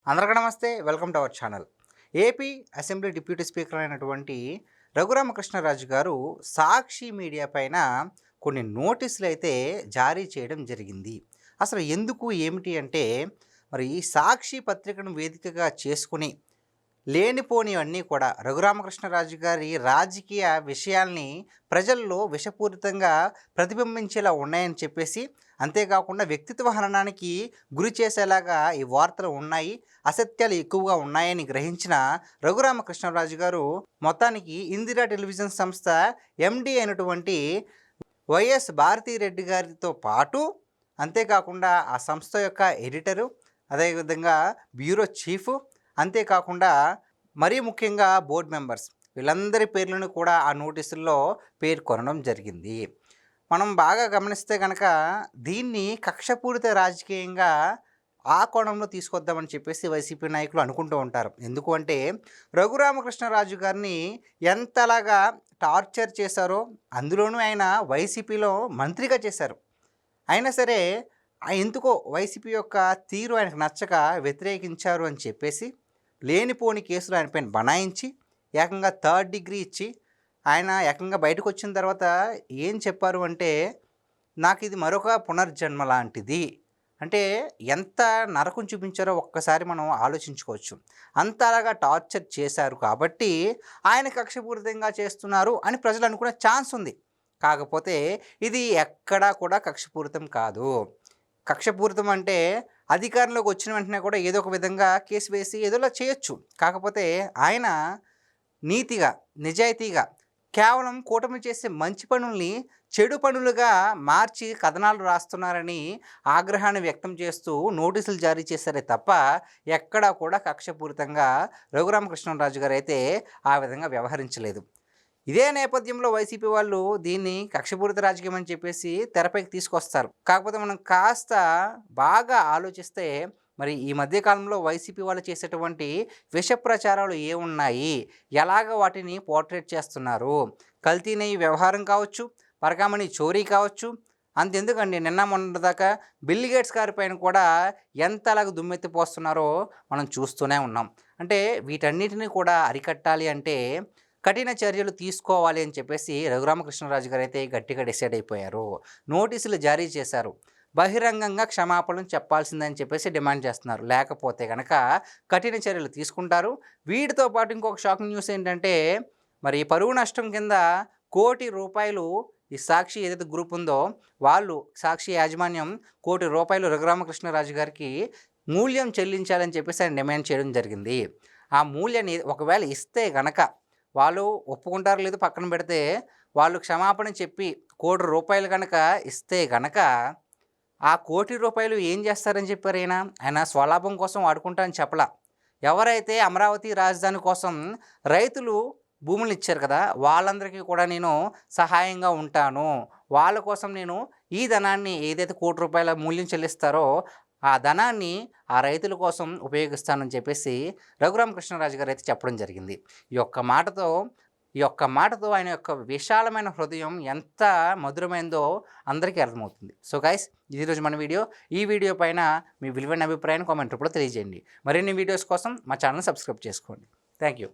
అందరికీ నమస్తే. Welcome to our channel. AP assembly deputy speaker అయినటువంటి రఘురామకృష్ణరాజు గారు సాక్షి మీడియా పైన కొన్ని నోటీసులు అయితే జారీ చేయడం జరిగింది. అసలు ఎందుకు ఏమిటి అంటే మరి ఈ సాక్షి పత్రికను వేదికగా చేసుకుని లేనిపోనివన్నీ కూడా రఘురామకృష్ణరాజు గారి రాజకీయ విషయాల్ని ప్రజల్లో విషపూరితంగా ప్రతిబింబించేలా ఉన్నాయని చెప్పేసి, అంతేకాకుండా వ్యక్తిత్వ హననానికి గురి చేసేలాగా ఈ వార్తలు ఉన్నాయి, అసత్యాలు ఎక్కువగా ఉన్నాయని గ్రహించిన రఘురామకృష్ణరాజు గారు మొత్తానికి ఇందిరా టెలివిజన్ సంస్థ ఎండి అయినటువంటి వైఎస్ భారతీరెడ్డి గారితో పాటు, అంతేకాకుండా ఆ సంస్థ యొక్క ఎడిటరు, అదేవిధంగా బ్యూరో చీఫ్, అంతేకాకుండా మరీ ముఖ్యంగా బోర్డు మెంబర్స్ వీళ్ళందరి పేర్లను కూడా ఆ నోటీసుల్లో పేర్కొనడం జరిగింది. మనం బాగా గమనిస్తే కనుక దీన్ని కక్షపూరిత రాజకీయంగా ఆ కోణంలో తీసుకొద్దామని చెప్పేసి వైసీపీ నాయకులు అనుకుంటూ ఉంటారు. ఎందుకు అంటే రఘురామకృష్ణరాజు గారిని ఎంతలాగా టార్చర్ చేశారో, అందులోనూ ఆయన వైసీపీలో మంత్రిగా చేశారు. అయినా సరే ఎందుకో వైసీపీ యొక్క తీరు ఆయనకు నచ్చక వ్యతిరేకించారు అని చెప్పేసి లేనిపోని కేసులు ఆయనపైన బనాయించి ఏకంగా థర్డ్ డిగ్రీ ఇచ్చి ఆయన ఏకంగా బయటకు వచ్చిన తర్వాత ఏం చెప్పారు అంటే, నాకు ఇది మరొక పునర్జన్మ లాంటిది అంటే ఎంత నరకం చూపించారో ఒక్కసారి మనం ఆలోచించుకోవచ్చు. అంతలాగా టార్చర్ చేశారు కాబట్టి ఆయన కక్షపూరితంగా చేస్తున్నారు అని ప్రజలు అనుకునే ఛాన్స్ ఉంది. కాకపోతే ఇది ఎక్కడా కూడా కక్షపూరితం కాదు. కక్షపూరితం అంటే అధికారంలోకి వచ్చిన వెంటనే కూడా ఏదో ఒక విధంగా కేసు వేసి ఏదోలా చేయొచ్చు. కాకపోతే ఆయన నీతిగా, నిజాయితీగా కేవలం కూటమి చేసే మంచి పనుల్ని చెడు పనులుగా మార్చి కథనాలు రాస్తున్నారని ఆగ్రహాన్ని వ్యక్తం చేస్తూ నోటీసులు జారీ చేశారే తప్ప ఎక్కడా కూడా కక్షపూరితంగా రఘురామకృష్ణరాజు గారు అయితే ఆ విధంగా వ్యవహరించలేదు. ఇదే నేపథ్యంలో వైసీపీ వాళ్ళు దీన్ని కక్షపూరిత రాజకీయం అని చెప్పేసి తెరపైకి తీసుకొస్తారు. కాకపోతే మనం కాస్త బాగా ఆలోచిస్తే మరి ఈ మధ్యకాలంలో వైసీపీ వాళ్ళు చేసేటువంటి విష ప్రచారాలు ఏమున్నాయి, ఎలాగ వాటిని పోర్ట్రేట్ చేస్తున్నారు, కల్తీ నెయ్యి వ్యవహారం కావచ్చు, పరకామణి చోరీ కావచ్చు, అంతెందుకండి నిన్న మొన్నటిదాకా బిల్ గేట్స్ గారి పైన కూడా ఎంతలాగా దుమ్మెత్తిపోస్తున్నారో మనం చూస్తూనే ఉన్నాం. అంటే వీటన్నిటిని కూడా అరికట్టాలి అంటే కఠిన చర్యలు తీసుకోవాలి అని చెప్పేసి రఘురామకృష్ణరాజు గారు అయితే గట్టిగా డిసైడ్ అయిపోయారు. నోటీసులు జారీ చేశారు. బహిరంగంగా క్షమాపణలు చెప్పాల్సిందని చెప్పేసి డిమాండ్ చేస్తున్నారు. లేకపోతే కనుక కఠిన చర్యలు తీసుకుంటారు. వీటితో పాటు ఇంకొక షాకింగ్ న్యూస్ ఏంటంటే మరి పరువు నష్టం కింద ₹1,00,00,000 ఈ సాక్షి ఏదైతే గ్రూప్ ఉందో వాళ్ళు సాక్షి యాజమాన్యం ₹1,00,00,000 రఘురామకృష్ణరాజు గారికి మూల్యం చెల్లించాలని చెప్పేసి ఆయన డిమాండ్ చేయడం జరిగింది. ఆ మూల్యాన్ని ఒకవేళ ఇస్తే గనక వాళ్ళు ఒప్పుకుంటారు లేదు పక్కన పెడితే, వాళ్ళు క్షమాపణ చెప్పి ₹1,00,00,000 కనుక ఇస్తే గనక ఆ ₹1,00,00,000 ఏం చేస్తారని చెప్పారు ఆయన స్వలాభం కోసం వాడుకుంటారని చెప్పలా. ఎవరైతే అమరావతి రాజధాని కోసం రైతులు భూములు ఇచ్చారు కదా, వాళ్ళందరికీ కూడా నేను సహాయంగా ఉంటాను, వాళ్ళ కోసం నేను ఈ ధనాన్ని ఏదైతే ₹1,00,00,000 మూల్యం చెల్లిస్తారో ఆ ధనాన్ని ఆ రైతుల కోసం ఉపయోగిస్తానని చెప్పేసి రఘురామకృష్ణరాజు గారు అయితే చెప్పడం జరిగింది. ఈ ఒక్క మాటతో ఆయన యొక్క విశాలమైన హృదయం ఎంత మధురమైందో అందరికీ అర్థమవుతుంది. సో గైస్, ఈరోజు మన వీడియో. ఈ వీడియో పైన మీ విలువైన అభిప్రాయాన్ని కామెంట్ రూపంలో తెలియజేయండి. మరిన్ని వీడియోస్ కోసం మా ఛానల్ సబ్స్క్రైబ్ చేసుకోండి. Thank you.